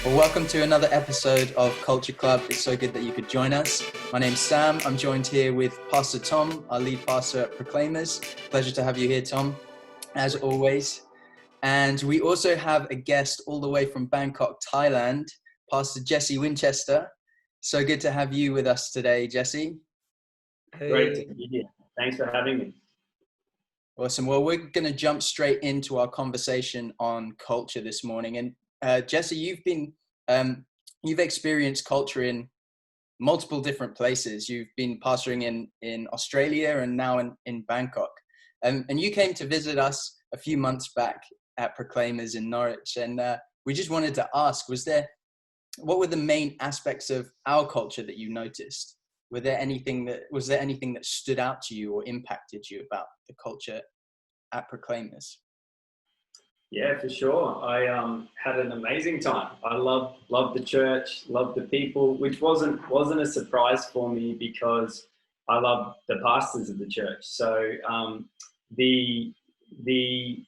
Well, welcome to another episode of Culture Club. It's so good that you could join us. My name's Sam. I'm joined here with Pastor Tom, our lead pastor at Proclaimers. Pleasure to have you here, Tom, as always. And we also have a guest all the way from Bangkok, Thailand, Pastor Jesse Winchester. So good to have you with us today, Jesse. Hey. Great to be here. Thanks for having me. Awesome. Well, we're going to jump straight into our conversation on culture this morning. And Jesse, you've experienced culture in multiple different places. You've been pastoring in Australia and now in Bangkok. And you came to visit us a few months back at Proclaimers in Norwich. And we just wanted to ask, what were the main aspects of our culture that you noticed? Was there anything that stood out to you or impacted you about the culture at Proclaimers? Yeah, for sure. I had an amazing time. I loved the church, loved the people, which wasn't a surprise for me because I love the pastors of the church. So the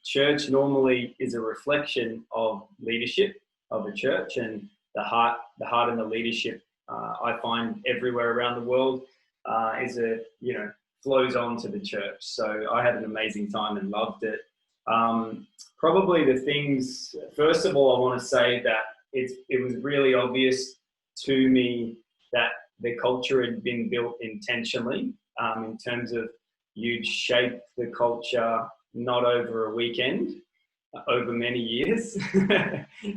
church normally is a reflection of leadership of a church, and the heart and the leadership I find everywhere around the world flows on to the church. So I had an amazing time and loved it. Probably the things, first of all, I want to say that it was really obvious to me that the culture had been built intentionally, in terms of you'd shape the culture not over a weekend, over many years.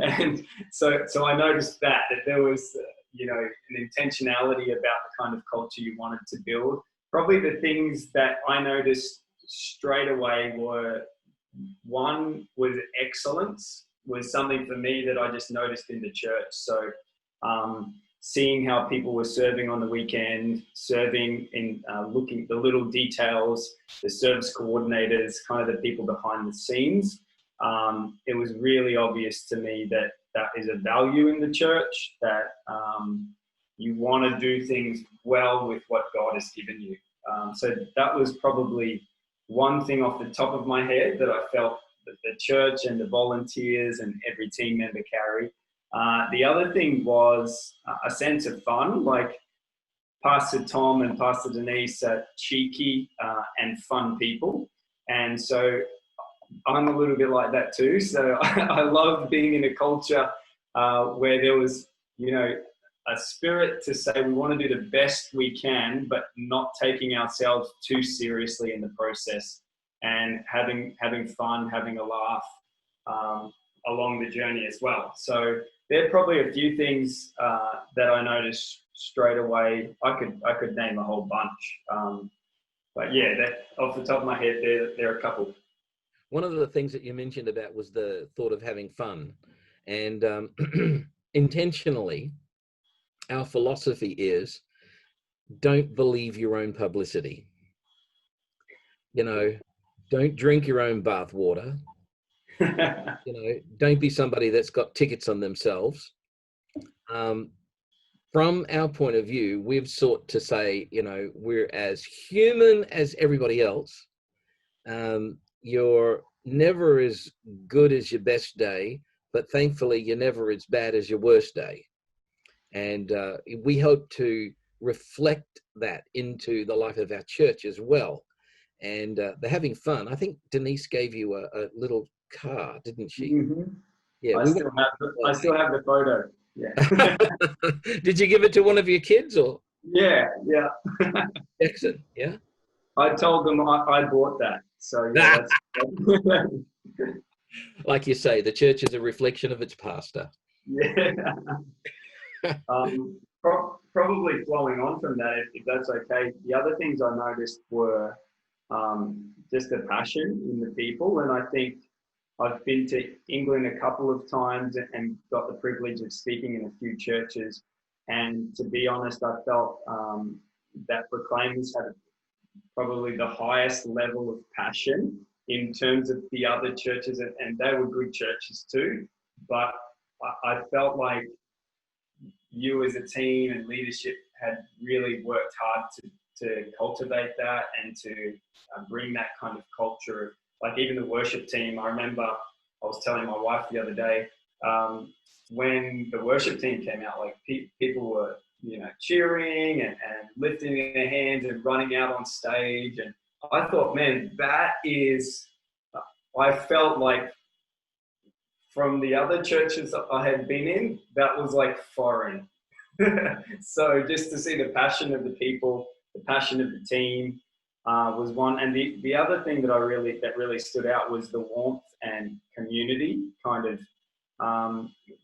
And so I noticed that there was an intentionality about the kind of culture you wanted to build. Probably the things that I noticed straight away were, one was excellence, was something for me that I just noticed in the church. So seeing how people were serving on the weekend, serving in looking at the little details, the service coordinators, kind of the people behind the scenes. It was really obvious to me that is a value in the church, that you want to do things well with what God has given you. So that was probably one thing off the top of my head that I felt that the church and the volunteers and every team member carry. The other thing was a sense of fun. Like Pastor Tom and Pastor Denise are cheeky and fun people. And so I'm a little bit like that too. So I loved being in a culture where there was, a spirit to say we want to do the best we can, but not taking ourselves too seriously in the process, and having fun, having a laugh along the journey as well. So there are probably a few things that I noticed straight away. I could name a whole bunch, but yeah, that off the top of my head, there are a couple. One of the things that you mentioned about was the thought of having fun, and intentionally, our philosophy is don't believe your own publicity. Don't drink your own bath water. Don't be somebody that's got tickets on themselves. From our point of view, we've sought to say, we're as human as everybody else. You're never as good as your best day, but thankfully you're never as bad as your worst day. And we hope to reflect that into the life of our church as well. And they're having fun. I think Denise gave you a little car, didn't she? Mm-hmm. Yeah, I still have the photo. Yeah. Did you give it to one of your kids or? Yeah. Jackson, yeah. I told them I bought that. So yeah, that's like you say, the church is a reflection of its pastor. Yeah. Probably flowing on from that, if that's okay. The other things I noticed were just the passion in the people, and I think I've been to England a couple of times and got the privilege of speaking in a few churches. And to be honest, I felt that Proclaimers had probably the highest level of passion in terms of the other churches, and they were good churches too. But I felt like you as a team and leadership had really worked hard to cultivate that and to bring that kind of culture. Like even the worship team, I remember I was telling my wife the other day, when the worship team came out, like people were, cheering and lifting their hands and running out on stage. And I thought, man, I felt like from the other churches I had been in, that was like foreign. So just to see the passion of the people, the passion of the team was one. And the other thing that really stood out was the warmth and community kind of.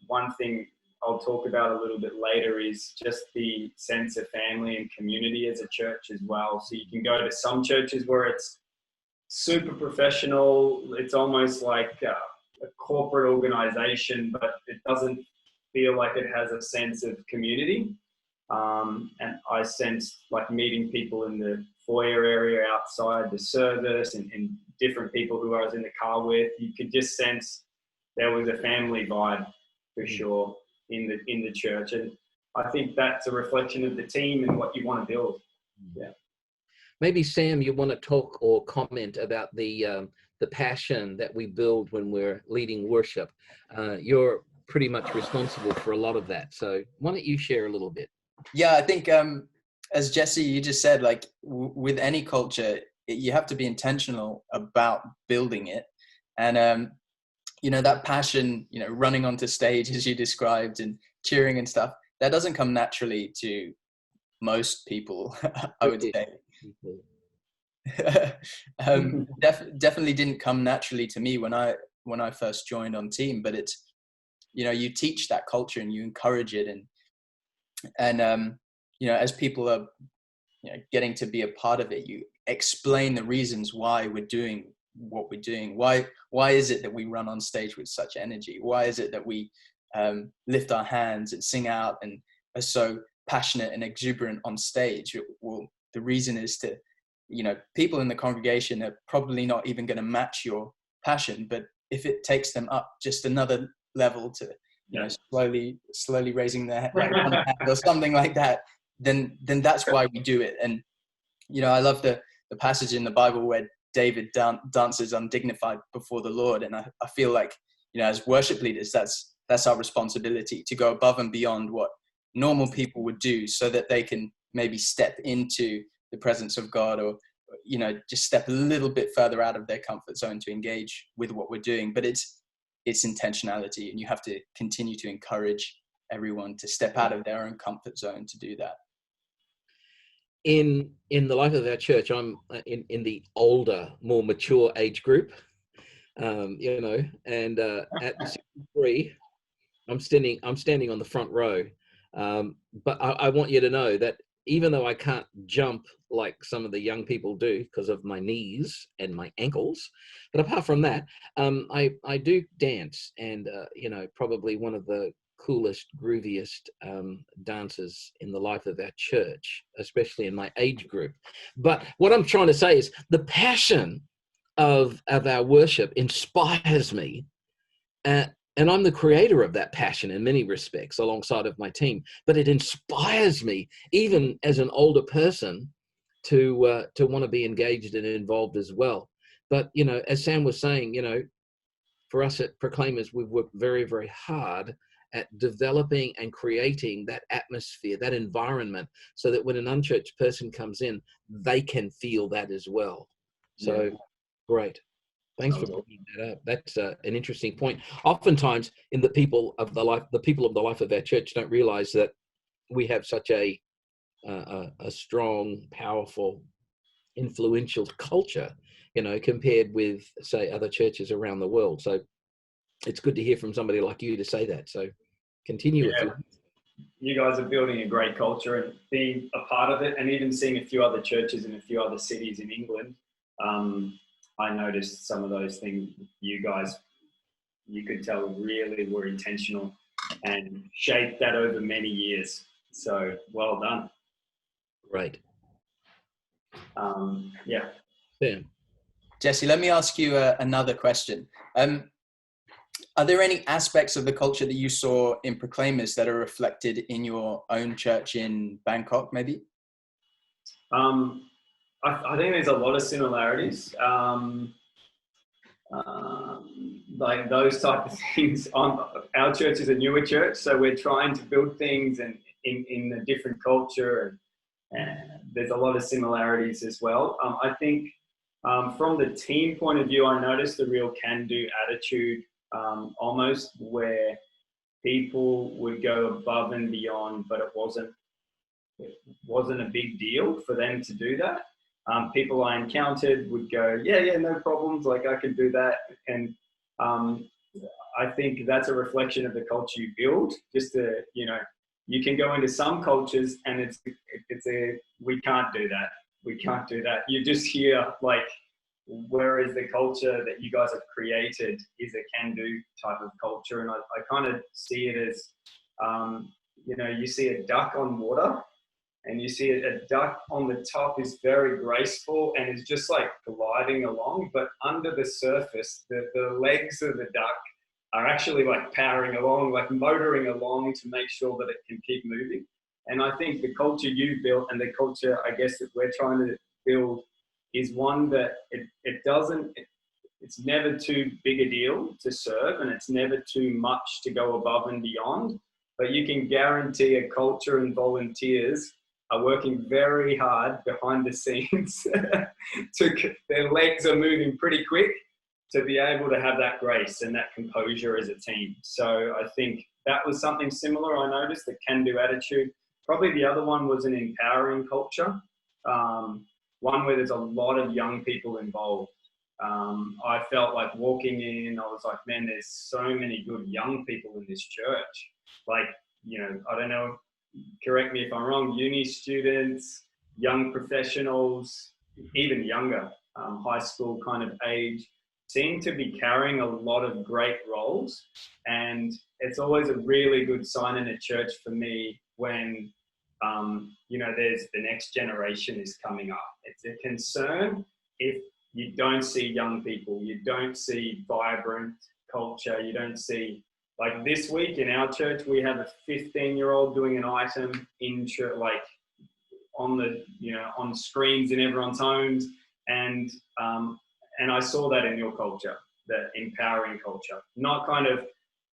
One thing I'll talk about a little bit later is just the sense of family and community as a church as well. So you can go to some churches where it's super professional. It's almost like a corporate organization, but it doesn't feel like it has a sense of community. And I sensed like meeting people in the foyer area outside the service and different people who I was in the car with. You could just sense there was a family vibe for sure in the church. And I think that's a reflection of the team and what you want to build. Yeah. Maybe Sam, you want to talk or comment about the passion that we build when we're leading worship. You're pretty much responsible for a lot of that. So why don't you share a little bit? Yeah, I think as Jesse, you just said, like with any culture, you have to be intentional about building it. And, that passion, running onto stage as you described and cheering and stuff, that doesn't come naturally to most people, I would say. Definitely didn't come naturally to me when I first joined on team, but it's, you teach that culture and you encourage it. And as people are, getting to be a part of it, you explain the reasons why we're doing what we're doing. Why is it that we run on stage with such energy? Why is it that we lift our hands and sing out and are so passionate and exuberant on stage? Well, the reason is to, people in the congregation are probably not even going to match your passion, but if it takes them up just another level to, slowly raising their hand or something like that, then that's why we do it. And, I love the passage in the Bible where David dances undignified before the Lord. And I feel like, as worship leaders, that's our responsibility to go above and beyond what normal people would do so that they can maybe step into the presence of God or, just step a little bit further out of their comfort zone to engage with what we're doing. But it's intentionality, and you have to continue to encourage everyone to step out of their own comfort zone to do that. In the life of our church, I'm in the older, more mature age group, and at 63, I'm standing on the front row. But I want you to know that even though I can't jump like some of the young people do because of my knees and my ankles, but apart from that, I do dance, and probably one of the coolest, grooviest dancers in the life of our church, especially in my age group. But what I'm trying to say is the passion of our worship inspires me, and I'm the creator of that passion in many respects alongside of my team, but it inspires me even as an older person to want to be engaged and involved as well. But as Sam was saying, for us at Proclaimers, we've worked very, very hard at developing and creating that atmosphere, that environment, so that when an unchurched person comes in, they can feel that as well. So great. Thanks for bringing that up. That's an interesting point. Oftentimes, in the people of the life of our church don't realize that we have such a strong, powerful, influential culture, compared with, say, other churches around the world. So it's good to hear from somebody like you to say that. So continue with it. You guys are building a great culture, and being a part of it, and even seeing a few other churches in a few other cities in England. I noticed some of those things you guys, you could tell really were intentional and shaped that over many years. So well done. Right. Yeah. Jesse, let me ask you another question. Are there any aspects of the culture that you saw in Proclaimers that are reflected in your own church in Bangkok, maybe? I think there's a lot of similarities. like those type of things. Our church is a newer church, so we're trying to build things and in a different culture, and there's a lot of similarities as well. I think from the team point of view, I noticed a real can-do attitude, almost where people would go above and beyond, but it wasn't a big deal for them to do that. People I encountered would go, yeah, no problems, like I can do that. And I think that's a reflection of the culture you build. Just to, you can go into some cultures and we can't do that. We can't do that. You just hear like, whereas the culture that you guys have created is a can-do type of culture. And I kind of see it as, you see a duck on water, and you see a duck on the top is very graceful and is just like gliding along, but under the surface, the legs of the duck are actually like powering along, like motoring along to make sure that it can keep moving. And I think the culture you built and the culture, I guess, that we're trying to build is one that it's never too big a deal to serve, and it's never too much to go above and beyond. But you can guarantee a culture and volunteers are working very hard behind the scenes. Their legs are moving pretty quick to be able to have that grace and that composure as a team. So I think that was something similar I noticed, the can-do attitude. Probably the other one was an empowering culture, one where there's a lot of young people involved. I felt like walking in, I was like, man, there's so many good young people in this church. Like, I don't know, correct me if I'm wrong, uni students, young professionals, even younger, high school kind of age, seem to be carrying a lot of great roles. And it's always a really good sign in a church for me when, there's the next generation is coming up. It's a concern if you don't see young people, you don't see vibrant culture, you don't see, like this week in our church, we have a 15-year-old doing an item in church, like on the, on screens in everyone's homes. And I saw that in your culture, the empowering culture, not kind of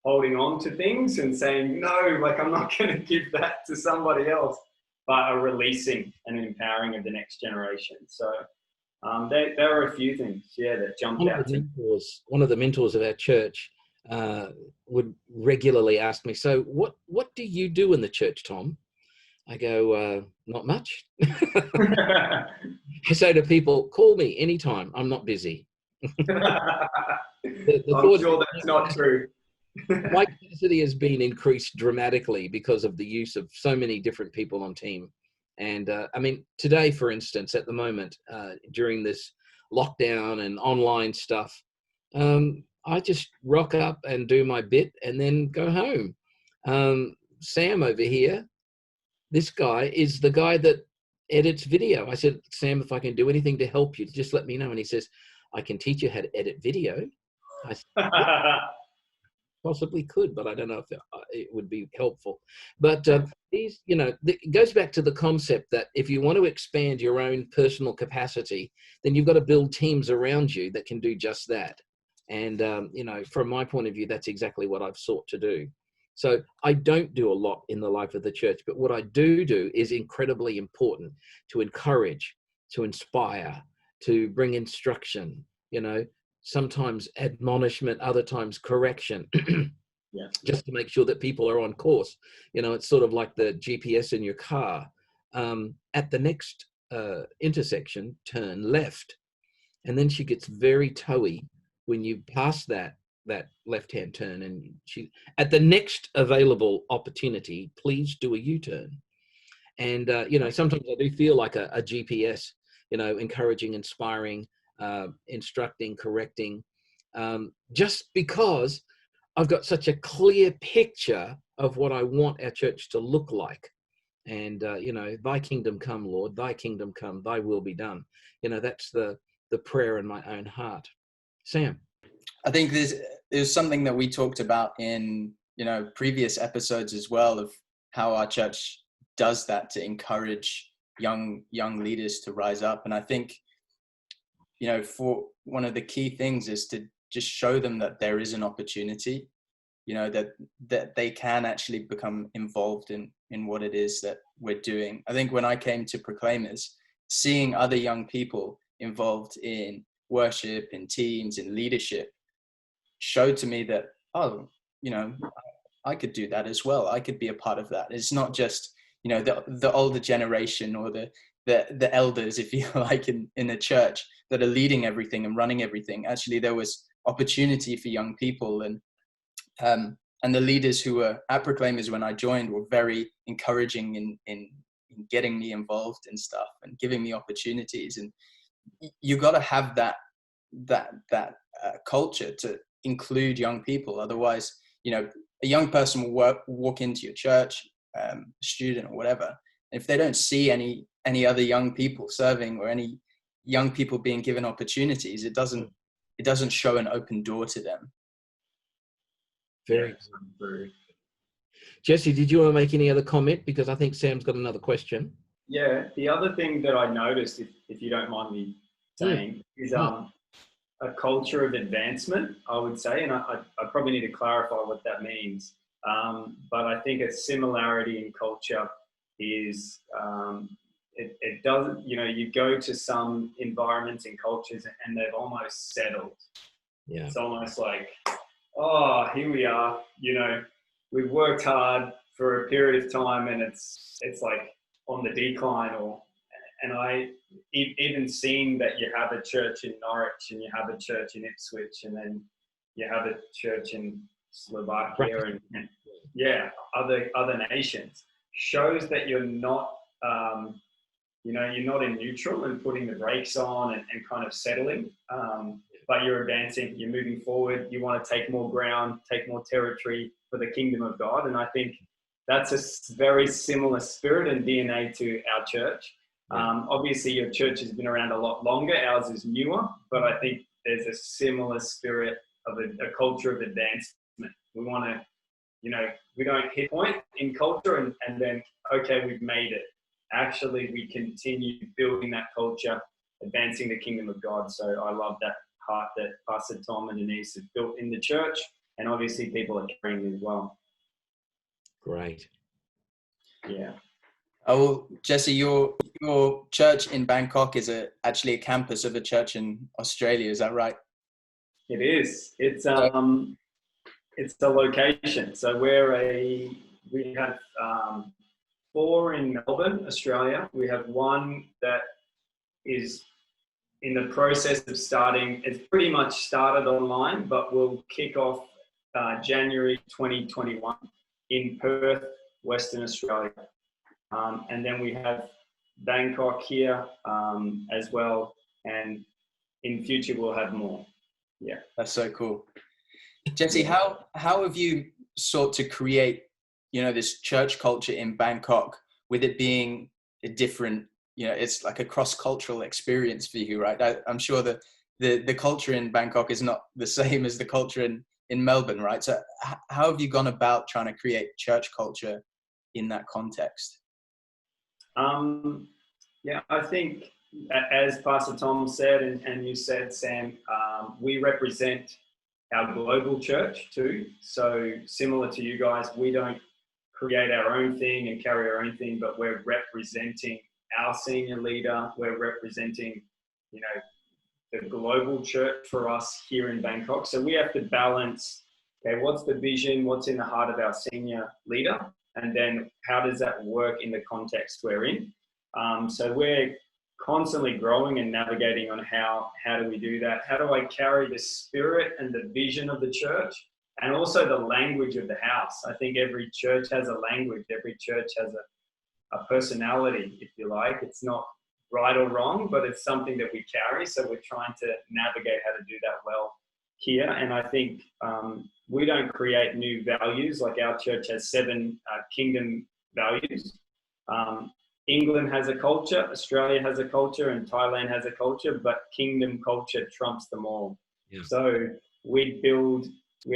holding on to things and saying, no, like I'm not going to give that to somebody else, but a releasing and empowering of the next generation. So there are a few things, that jumped out. One of the mentors of our church would regularly ask me, so what do you do in the church, Tom? I go, not much. I say to people, call me anytime, I'm not busy. I'm sure that's not true. My capacity has been increased dramatically because of the use of so many different people on team. And today, for instance, at the moment, during this lockdown and online stuff, I just rock up and do my bit and then go home. Sam over here, this guy is the guy that edits video. I said, Sam, if I can do anything to help you, just let me know. And he says, I can teach you how to edit video. I said, possibly could, but I don't know if it would be helpful. But it goes back to the concept that if you want to expand your own personal capacity, then you've got to build teams around you that can do just that. And, from my point of view, that's exactly what I've sought to do. So I don't do a lot in the life of the church, but what I do is incredibly important: to encourage, to inspire, to bring instruction, sometimes admonishment, other times correction, just to make sure that people are on course. It's sort of like the GPS in your car. At the next intersection, turn left. And then she gets very toey when you pass that left-hand turn, and at the next available opportunity, please do a U-turn. And, sometimes I do feel like a GPS, encouraging, inspiring, instructing, correcting, just because I've got such a clear picture of what I want our church to look like. And, thy kingdom come, Lord, thy kingdom come, thy will be done. That's the prayer in my own heart. Sam? I think there's something that we talked about in, previous episodes as well, of how our church does that to encourage young leaders to rise up. And I think, for one of the key things is to just show them that there is an opportunity, you know, that they can actually become involved in what it is that we're doing. I think when I came to Proclaimers, seeing other young people involved in worship, in teams, in leadership, showed to me that, oh, you know, I could do that as well. I could be a part of that. It's not just, you know, the older generation or the elders, if you like, in the church that are leading everything and running everything. Actually, there was opportunity for young people, and the leaders who were at Proclaimers when I joined were very encouraging in getting me involved in stuff and giving me opportunities. And you got to have that culture to include young people. Otherwise, you know, a young person will walk into your church, student or whatever, and if they don't see any other young people serving or any young people being given opportunities, it doesn't show an open door to them. Very good. Jesse, did you want to make any other comment? Because I think Sam's got another question. Yeah, the other thing that I noticed, if you don't mind me saying, is a culture of advancement, I would say, and I probably need to clarify what that means. But I think a similarity in culture is it doesn't, you know, you go to some environments and cultures and they've almost settled. Yeah. It's almost like, oh, here we are, you know, we've worked hard for a period of time and it's like on the decline. And I even seeing that you have a church in Norwich and you have a church in Ipswich and then you have a church in Slovakia and other nations, shows that you're not, you know, you're not in neutral and putting the brakes on and kind of settling, but you're advancing, you're moving forward, you want to take more ground, take more territory for the kingdom of God. And I think that's a very similar spirit and DNA to our church. Obviously your church has been around a lot longer, ours is newer, but I think there's a similar spirit of a culture of advancement. We want to, you know, we don't hit point in culture and then, okay, we've made it. Actually, we continue building that culture, advancing the kingdom of God. So I love that heart that Pastor Tom and Denise have built in the church, and obviously people are carrying as well. Great. Yeah. Oh, well, Jesse, your church in Bangkok is actually a campus of a church in Australia. Is that right? It is. It's the location. So we have 4 in Melbourne, Australia. We have 1 that is in the process of starting. It's pretty much started online, but we'll kick off January 2021 in Perth, Western Australia. And then we have Bangkok here as well. And in future, we'll have more. Yeah. That's so cool. Jesse, how have you sought to create, you know, this church culture in Bangkok with it being a different, you know, it's like a cross-cultural experience for you, right? I'm sure that the culture in Bangkok is not the same as the culture in Melbourne, right? So how have you gone about trying to create church culture in that context? Yeah, I think as Pastor Tom said, and you said, Sam, we represent our global church too. So similar to you guys, we don't create our own thing and carry our own thing, but we're representing our senior leader. We're representing, you know, the global church for us here in Bangkok. So we have to balance, okay, what's the vision? What's in the heart of our senior leader? And then how does that work in the context we're in? So we're constantly growing and navigating on how do we do that? How do I carry the spirit and the vision of the church and also the language of the house? I think every church has a language. Every church has a personality, if you like. It's not right or wrong, but it's something that we carry. So we're trying to navigate how to do that well here. And I think we don't create new values. Like our church has 7 kingdom values. England has a culture, Australia has a culture, and Thailand has a culture, but kingdom culture trumps them all. Yeah. So we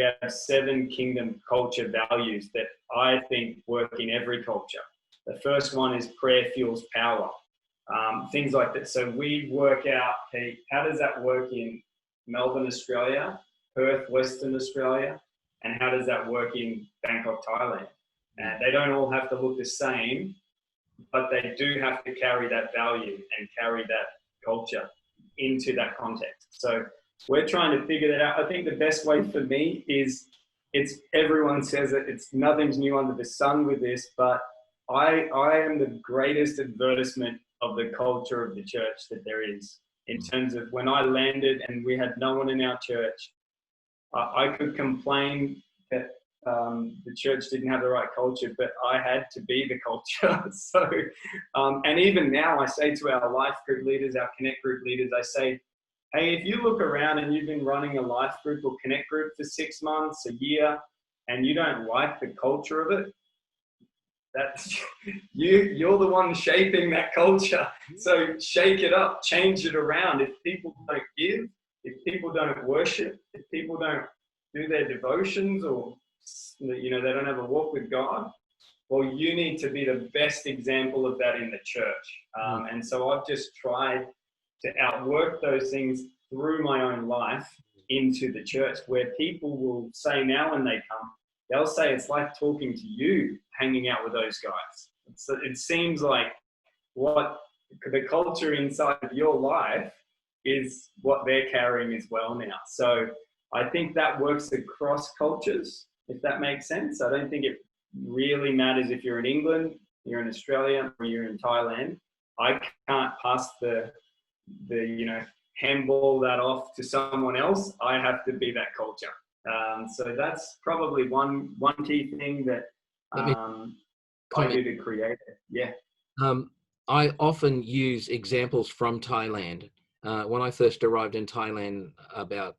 have 7 kingdom culture values that I think work in every culture. The first one is prayer fuels power. Things like that. So we work out, hey, how does that work in Melbourne, Australia? Perth, Western Australia, and how does that work in Bangkok, Thailand? And they don't all have to look the same, but they do have to carry that value and carry that culture into that context. So we're trying to figure that out. I think the best way for me is, everyone says it, it's nothing's new under the sun with this, but I am the greatest advertisement of the culture of the church that there is. In terms of when I landed and we had no one in our church, I could complain that the church didn't have the right culture, but I had to be the culture. So, and even now I say to our life group leaders, our connect group leaders, I say, hey, if you look around and you've been running a life group or connect group for 6 months, a year, and you don't like the culture of it, that's you're the one shaping that culture. So shake it up, change it around. If people don't give, if people don't worship, if people don't do their devotions, or they don't have a walk with God, well, you need to be the best example of that in the church. And so I've just tried to outwork those things through my own life into the church, where people will say now when they come, they'll say it's like talking to you, hanging out with those guys. It seems like what the culture inside of your life is what they're carrying as well now. So I think that works across cultures, if that makes sense. I don't think it really matters if you're in England, you're in Australia, or you're in Thailand. I can't pass the handball that off to someone else. I have to be that culture. So that's probably one key thing that I do to create it. Yeah. I often use examples from Thailand. When I first arrived in Thailand about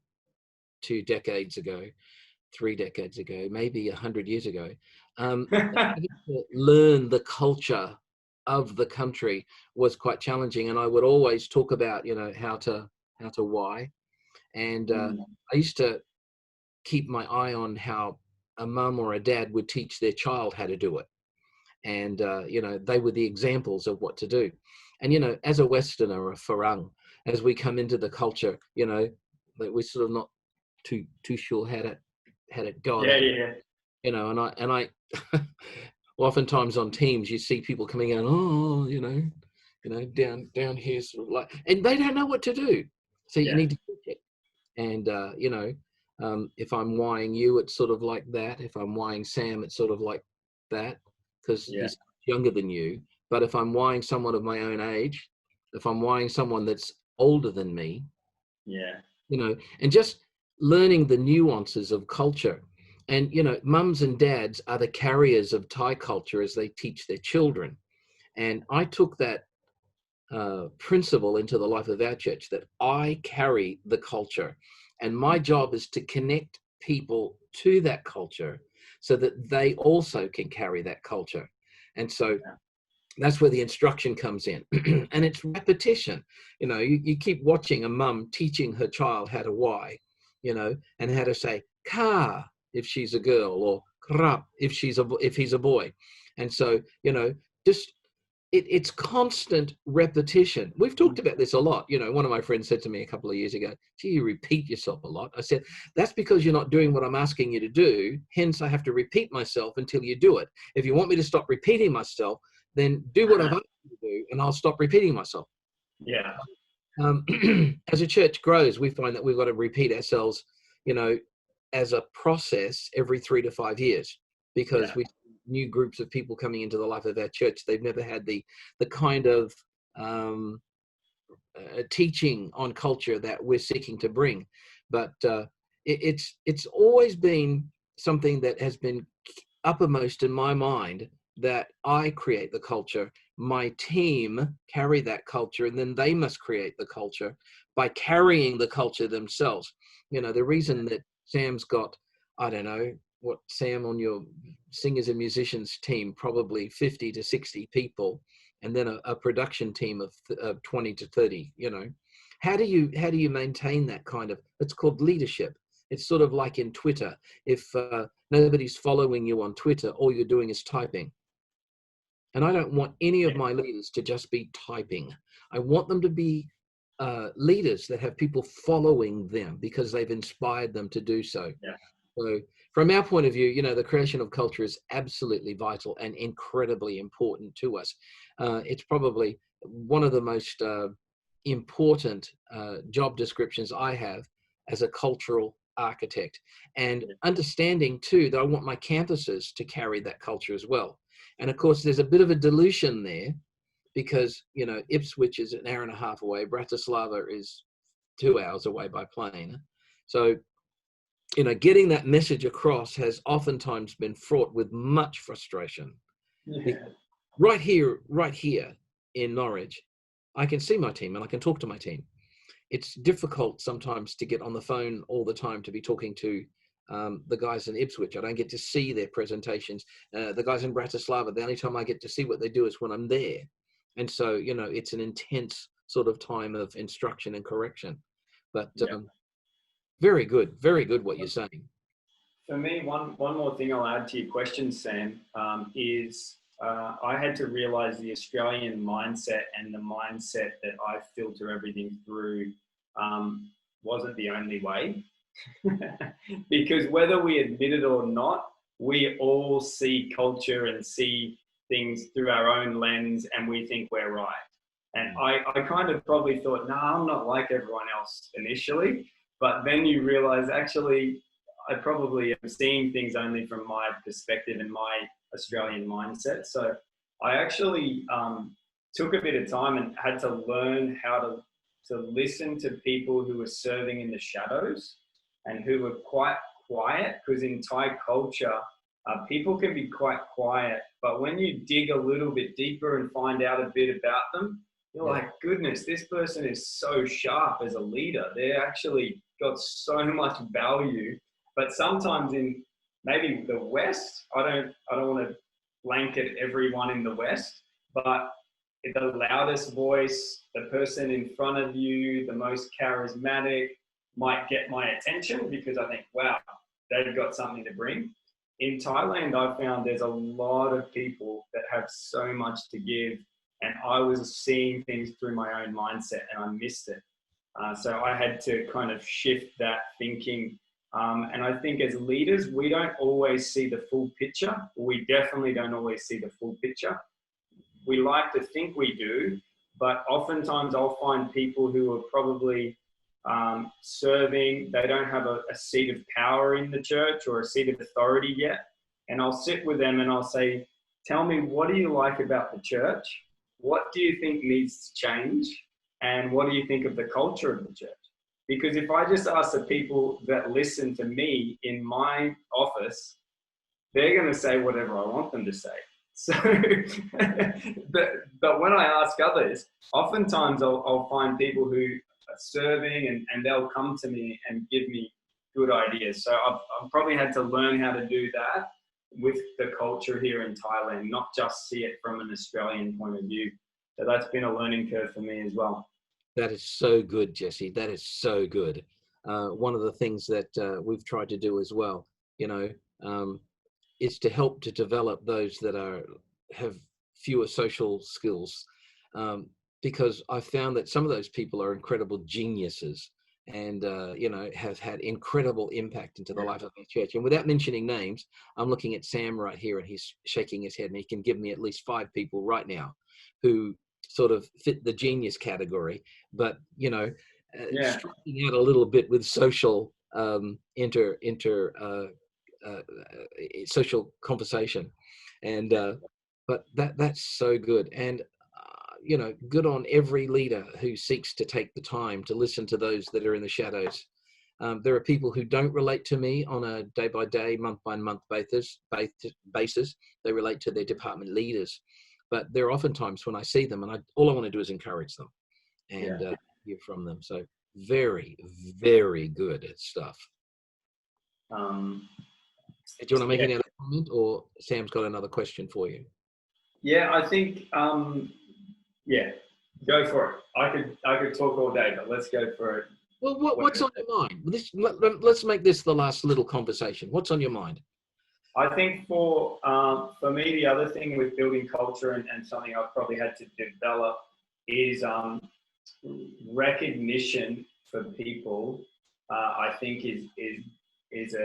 2 decades ago, 3 decades ago, maybe 100 years ago, having to learn the culture of the country was quite challenging. And I would always talk about, how to why. And I used to keep my eye on how a mum or a dad would teach their child how to do it. And, they were the examples of what to do. And, as a Westerner, a Farang, as we come into the culture, we're sort of not too sure how to go. Yeah. And I oftentimes on teams, you see people coming in, down here, sort of like, and they don't know what to do. So you need to teach it. And, if I'm whying you, it's sort of like that. If I'm whying Sam, it's sort of like that, because he's younger than you. But if I'm whying someone of my own age, if I'm whying someone that's older than me, and just learning the nuances of culture. And, mums and dads are the carriers of Thai culture as they teach their children. And I took that principle into the life of our church, that I carry the culture. And my job is to connect people to that culture so that they also can carry that culture. And so that's where the instruction comes in. And it's repetition. You keep watching a mum teaching her child how to why, and how to say ka if she's a girl, or krap if he's a boy. And so, just it's constant repetition. We've talked about this a lot. One of my friends said to me a couple of years ago, gee, you repeat yourself a lot. I said, that's because you're not doing what I'm asking you to do. Hence, I have to repeat myself until you do it. If you want me to stop repeating myself, then do what I've asked you to do, and I'll stop repeating myself. Yeah. As a church grows, we find that we've got to repeat ourselves, as a process every 3 to 5 years, because we new groups of people coming into the life of our church. They've never had the kind of teaching on culture that we're seeking to bring. But it's always been something that has been uppermost in my mind, that I create the culture, my team carry that culture, and then they must create the culture by carrying the culture themselves. The reason that Sam's got, I don't know, what, Sam, on your singers and musicians team, probably 50 to 60 people, and then a production team of 20 to 30, how do you maintain that kind of, it's called leadership. It's sort of like in Twitter. If nobody's following you on Twitter, all you're doing is typing. And I don't want any of my leaders to just be typing. I want them to be leaders that have people following them because they've inspired them to do so. Yeah. So from our point of view, you know, the creation of culture is absolutely vital and incredibly important to us. It's probably one of the most important job descriptions I have as a cultural architect, and understanding too that I want my campuses to carry that culture as well. And of course, there's a bit of a dilution there because, you know, Ipswich is an hour and a half away, Bratislava is 2 hours away by plane. So, you know, getting that message across has oftentimes been fraught with much frustration. Yeah. Right here in Norwich, I can see my team and I can talk to my team. It's difficult sometimes to get on the phone all the time to be talking to the guys in Ipswich. I don't get to see their presentations. The guys in Bratislava, the only time I get to see what they do is when I'm there. And so, you know, it's an intense sort of time of instruction and correction. But very good what you're saying. For me, one more thing I'll add to your question, Sam, is I had to realize the Australian mindset and the mindset that I filter everything through wasn't the only way. Because whether we admit it or not, we all see culture and see things through our own lens and we think we're right. And I kind of probably thought, no, I'm not like everyone else initially. But then you realize, actually, I probably am seeing things only from my perspective and my Australian mindset. So I actually took a bit of time and had to learn how to listen to people who were serving in the shadows and who were quite quiet, because in Thai culture, people can be quite quiet, but when you dig a little bit deeper and find out a bit about them, you're like, goodness, this person is so sharp as a leader. They're actually got so much value. But sometimes in maybe the West, I don't want to blanket everyone in the West, but the loudest voice, the person in front of you, the most charismatic might get my attention because I think, wow, they've got something to bring. In Thailand, I found there's a lot of people that have so much to give, and I was seeing things through my own mindset and I missed it. So I had to kind of shift that thinking. And I think as leaders, we don't always see the full picture. We definitely don't always see the full picture. We like to think we do, but oftentimes I'll find people who are probably serving, they don't have a seat of power in the church or a seat of authority yet. And I'll sit with them and I'll say, tell me, what do you like about the church? What do you think needs to change? And what do you think of the culture of the church? Because if I just ask the people that listen to me in my office, they're going to say whatever I want them to say. So, but when I ask others, oftentimes I'll find people who are serving and they'll come to me and give me good ideas. So I've probably had to learn how to do that with the culture here in Thailand, not just see it from an Australian point of view. So that's been a learning curve for me as well. That is so good, Jesse. That is so good. One of the things that we've tried to do as well, you know, is to help to develop those that have fewer social skills, because I found that some of those people are incredible geniuses and, you know, have had incredible impact into the life of the church. And without mentioning names, I'm looking at Sam right here and he's shaking his head and he can give me at least 5 people right now who sort of fit the genius category, but, you know, stretching out a little bit with social social conversation. And but that's so good. And you know, good on every leader who seeks to take the time to listen to those that are in the shadows. There are people who don't relate to me on a day-by-day, month-by-month basis. They relate to their department leaders. But there are often times when I see them and all I want to do is encourage them and hear from them. So very, very good stuff. Do you want to make any other comment, or Sam's got another question for you? Yeah, I think, go for it. I could talk all day, but let's go for it. Well, what's on your mind? Let's make this the last little conversation. What's on your mind? I think for me, the other thing with building culture and something I've probably had to develop is recognition for people, I think is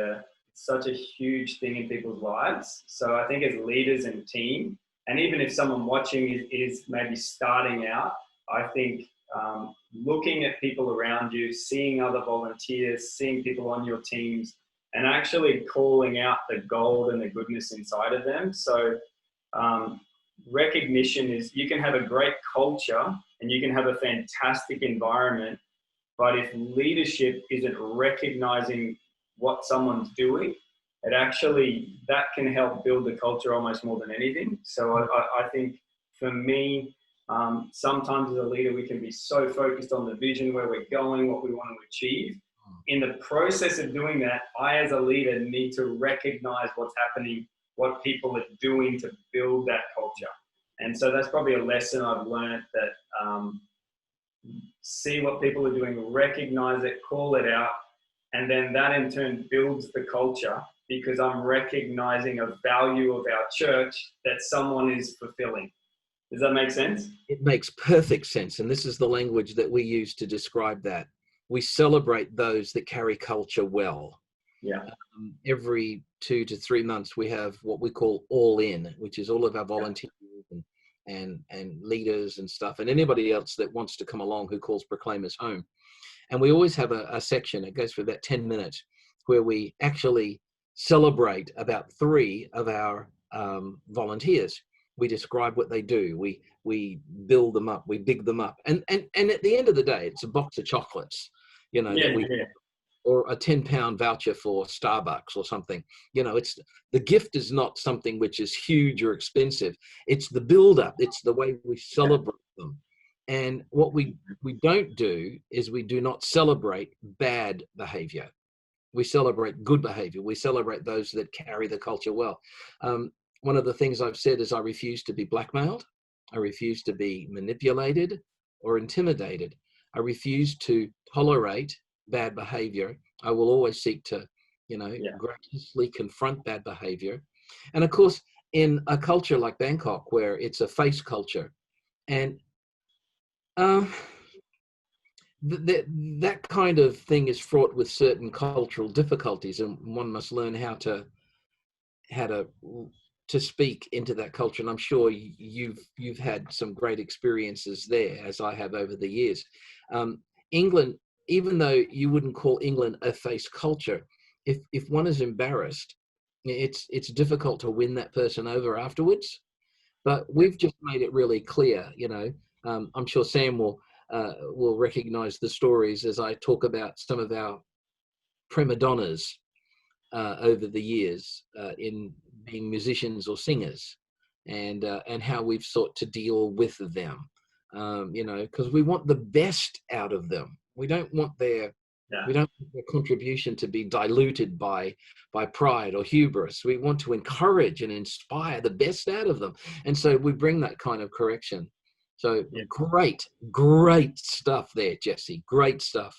such a huge thing in people's lives. So I think as leaders and team, and even if someone watching is maybe starting out, I think looking at people around you, seeing other volunteers, seeing people on your teams, and actually calling out the gold and the goodness inside of them. So recognition is, you can have a great culture and you can have a fantastic environment, but if leadership isn't recognizing what someone's doing, that can help build the culture almost more than anything. So I think for me, sometimes as a leader, we can be so focused on the vision, where we're going, what we want to achieve. In the process of doing that, I as a leader need to recognize what's happening, what people are doing to build that culture. And so that's probably a lesson I've learned, that see what people are doing, recognize it, call it out, and then that in turn builds the culture, because I'm recognizing a value of our church that someone is fulfilling. Does that make sense? It makes perfect sense. And this is the language that we use to describe that. We celebrate those that carry culture well. Yeah. Every 2 to 3 months, we have what we call All In, which is all of our volunteers and leaders and stuff, and anybody else that wants to come along who calls Proclaimers home. And we always have a section, it goes for about 10 minutes, where we actually celebrate about 3 of our volunteers. We describe what they do. We build them up. We big them up. And at the end of the day, it's a box of chocolates, or a £10 voucher for Starbucks or something. It's the gift is not something which is huge or expensive. It's the build up. It's the way we celebrate them. And what we don't do is we do not celebrate bad behavior. We celebrate good behavior. We celebrate those that carry the culture well. One of the things I've said is I refuse to be blackmailed. I refuse to be manipulated or intimidated. I refuse to tolerate bad behavior. I will always seek to, graciously confront bad behavior. And of course, in a culture like Bangkok, where it's a face culture, and that kind of thing is fraught with certain cultural difficulties, and one must learn how to speak into that culture. And I'm sure you've had some great experiences there, as I have over the years. England, even though you wouldn't call England a face culture, if one is embarrassed, it's difficult to win that person over afterwards. But we've just made it really clear, I'm sure Sam will recognize the stories as I talk about some of our prima donnas over the years in being musicians or singers, and how we've sought to deal with them, because we want the best out of them. We don't want their contribution to be diluted by pride or hubris. We want to encourage and inspire the best out of them, and so we bring that kind of correction. So great stuff there, Jesse. Great stuff.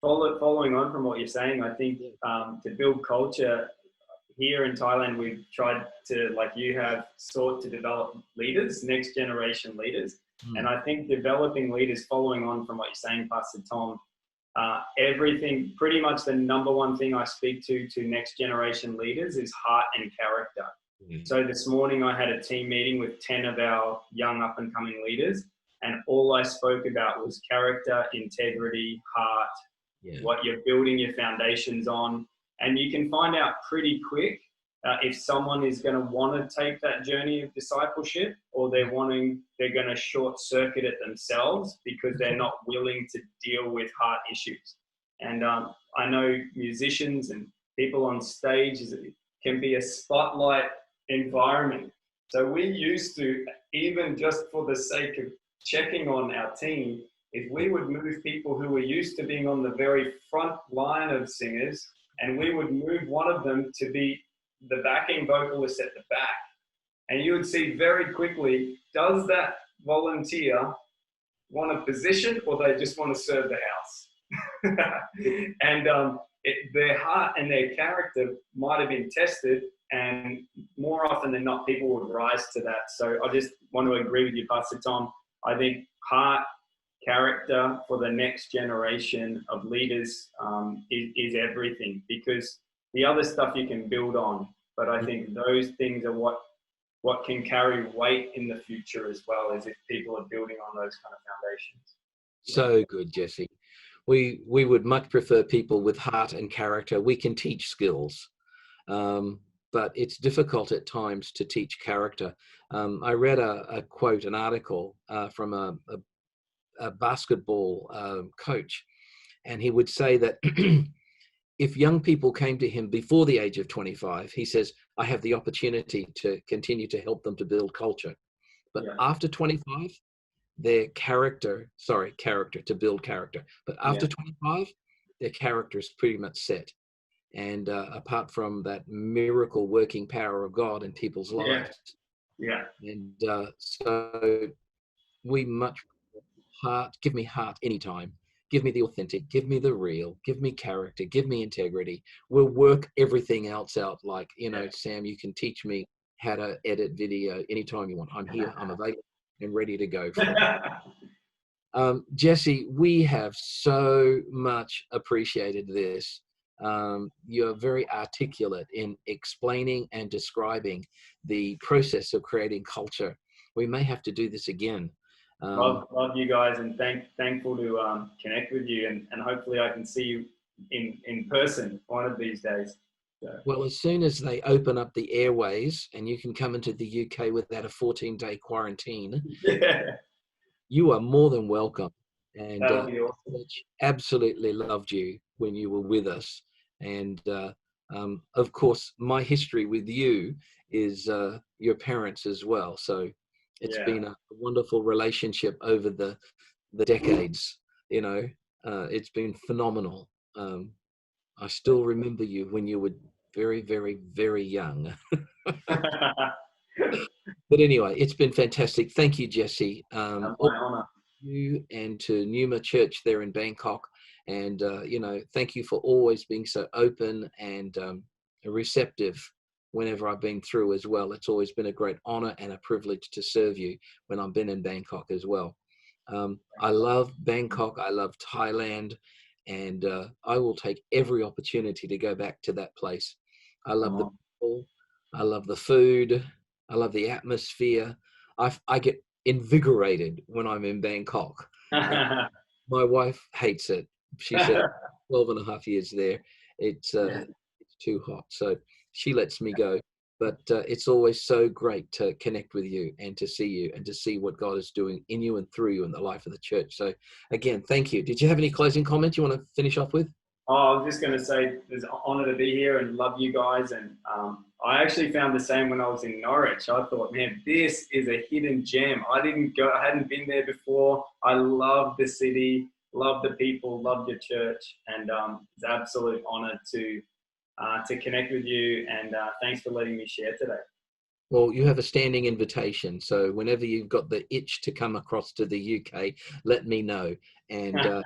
Following on from what you're saying, I think to build culture here in Thailand, we've tried to, like you have, sought to develop leaders, next generation leaders. And I think developing leaders, following on from what you're saying, Pastor Tom, everything, pretty much the number one thing I speak to next generation leaders is heart and character. So this morning I had a team meeting with 10 of our young up and coming leaders, and all I spoke about was character, integrity, heart, what you're building your foundations on. And you can find out pretty quick if someone is going to want to take that journey of discipleship, or they're going to short circuit it themselves because they're not willing to deal with heart issues. And I know musicians and people on stage can be a spotlight environment. So we used to, even just for the sake of checking on our team, if we would move people who were used to being on the very front line of singers, and we would move one of them to be the backing vocalist at the back, and you would see very quickly, does that volunteer want a position, or they just want to serve the house? And their heart and their character might have been tested, and more often than not, people would rise to that. So I just want to agree with you, Pastor Tom. I think heart, character for the next generation of leaders is everything, because the other stuff you can build on, but I think those things are what can carry weight in the future as well, as if people are building on those kind of foundations. So good, Jesse. We would much prefer people with heart and character. We can teach skills, but it's difficult at times to teach character. I read a quote, an article from a basketball coach, and he would say that if young people came to him before the age of 25, he says, I have the opportunity to continue to help them to build culture. But after 25, their character to build character. But after 25, their character is pretty much set. And apart from that miracle working power of God in people's lives. And so we much heart, give me heart anytime. Give me the authentic, give me the real, give me character, give me integrity. We'll work everything else out. Like, Sam, you can teach me how to edit video anytime you want. I'm here, I'm available and ready to go. Jesse, we have so much appreciated this. You're very articulate in explaining and describing the process of creating culture. We may have to do this again. Love you guys, and thankful to connect with you, and hopefully I can see you in person one of these days. So. Well, as soon as they open up the airways and you can come into the UK without a 14-day quarantine, you are more than welcome. And awesome. Absolutely loved you when you were with us. And of course, my history with you is your parents as well. So it's been a wonderful relationship over the decades. It's been phenomenal. I still remember you when you were very, very, very young. But anyway, it's been fantastic. Thank you, Jesse. My honor. You and to Numa Church there in Bangkok. And, thank you for always being so open and receptive whenever I've been through as well. It's always been a great honor and a privilege to serve you when I've been in Bangkok as well. I love Bangkok. I love Thailand. And I will take every opportunity to go back to that place. I love the people. I love the food. I love the atmosphere. I get invigorated when I'm in Bangkok. My wife hates it. She said 12 and a half years there. It's too hot. So she lets me go. But it's always so great to connect with you and to see you and to see what God is doing in you and through you in the life of the church. So again, thank you. Did you have any closing comments you want to finish off with? I was just going to say it's an honor to be here and love you guys. And I actually found the same when I was in Norwich. I thought, man, this is a hidden gem. I hadn't been there before. I love the city, love the people, love your church. And it's an absolute honor to connect with you, and thanks for letting me share today. Well, you have a standing invitation, so whenever you've got the itch to come across to the UK, let me know. And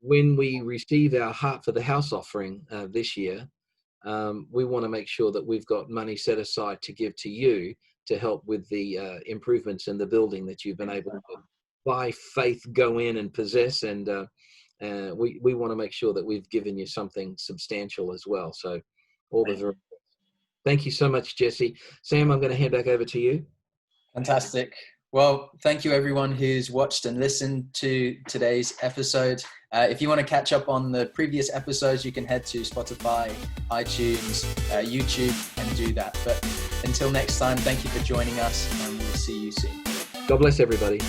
when we receive our Heart for the House offering this year, we want to make sure that we've got money set aside to give to you to help with the improvements in the building that you've been able to, by faith, go in and possess. And we want to make sure that we've given you something substantial as well. So thank you so much, Jesse. Sam, I'm going to hand back over to you. Fantastic. Well, thank you everyone who's watched and listened to today's episode. If you want to catch up on the previous episodes, you can head to Spotify, iTunes, YouTube, and do that. But until next time, thank you for joining us, and we'll see you soon. God bless everybody.